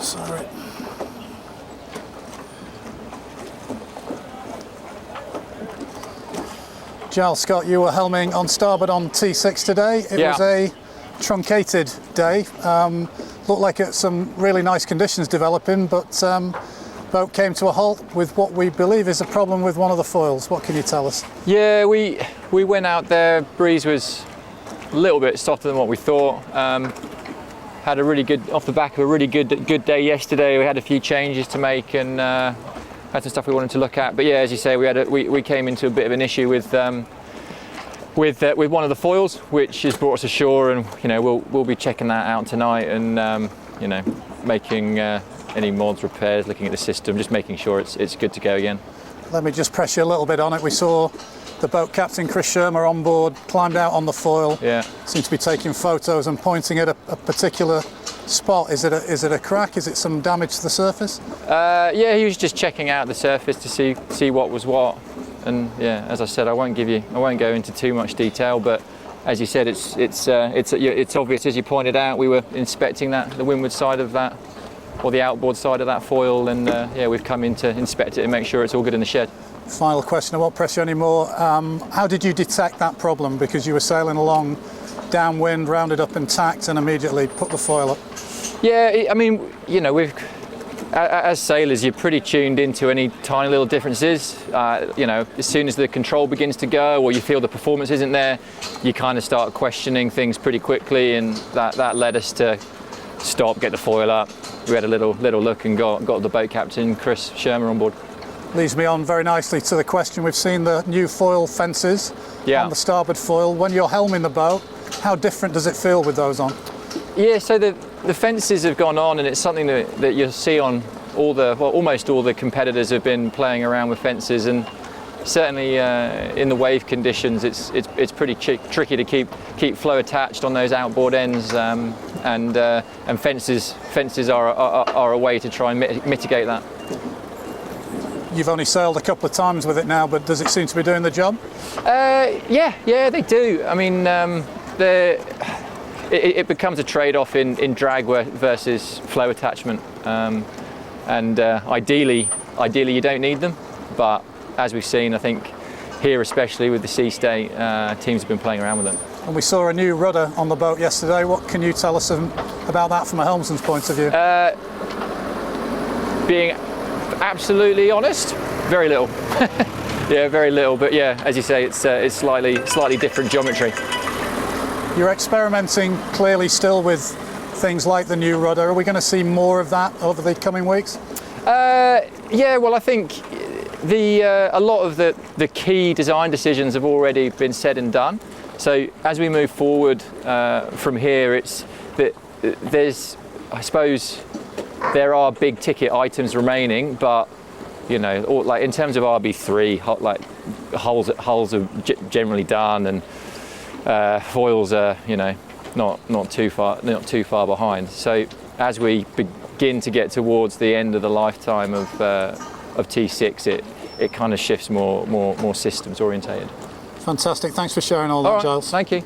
Sorry. Giles, Scott, you were helming on starboard on T6 today. It was a truncated day. Looked like some really nice conditions developing, but boat came to a halt with what we believe is a problem with one of the foils. What can you tell us? Yeah, we went out there. Breeze was a little bit softer than what we thought. Had a really good, off the back of a really good day yesterday. We had a few changes to make and had some stuff we wanted to look at. But yeah, as you say, we came into a bit of an issue with one of the foils, which has brought us ashore, and we'll be checking that out tonight and making any mods, repairs, looking at the system, just making sure it's good to go again. Let me just press you a little bit on it. We saw the boat captain, Chris Shermer, on board, climbed out on the foil. Yeah. Seems to be taking photos and pointing at a particular spot. Is it a crack? Is it some damage to the surface? Yeah, he was just checking out the surface to see what was what. And yeah, as I said, I won't go into too much detail, but as you said, it's obvious, as you pointed out. We were inspecting the windward side of that, or the outboard side of that foil, and yeah, we've come in to inspect it and make sure it's all good in the shed. Final question, I won't press you anymore. How did you detect that problem? Because you were sailing along downwind, rounded up and tacked, and immediately put the foil up. Yeah, I mean, as sailors, you're pretty tuned into any tiny little differences. As soon as the control begins to go, or you feel the performance isn't there, you kind of start questioning things pretty quickly, and that led us to stop, get the foil up. We had a little look and got the boat captain, Chris Shermer, on board. Leads me on very nicely to the question. We've seen the new foil fences on the starboard foil. When you're helming the boat, how different does it feel with those on? Yeah, so the fences have gone on, and it's something that you'll see on almost all the competitors have been playing around with fences, and certainly in the wave conditions, it's pretty tricky to keep flow attached on those outboard ends, and fences are a way to try and mitigate that. You've only sailed a couple of times with it now, but does it seem to be doing the job? Yeah, they do. I mean, it becomes a trade-off in drag versus flow attachment, and ideally you don't need them, but as we've seen, I think here especially with the sea state, teams have been playing around with them. And we saw a new rudder on the boat yesterday. What can you tell us about that from a helmsman's point of view? Being absolutely honest, very little. Yeah, very little, but yeah, as you say, it's slightly different geometry. You're experimenting clearly still with things like the new rudder. Are we going to see more of that over the coming weeks? Yeah, well, I think a lot of the key design decisions have already been said and done. So as we move forward from here, I suppose there are big ticket items remaining, but like in terms of RB3, like hulls are generally done, and foils are not too far behind. So as we begin to get towards the end of the lifetime of T6, it kind of shifts more systems orientated. Fantastic. Thanks for sharing all that, Giles. Thank you.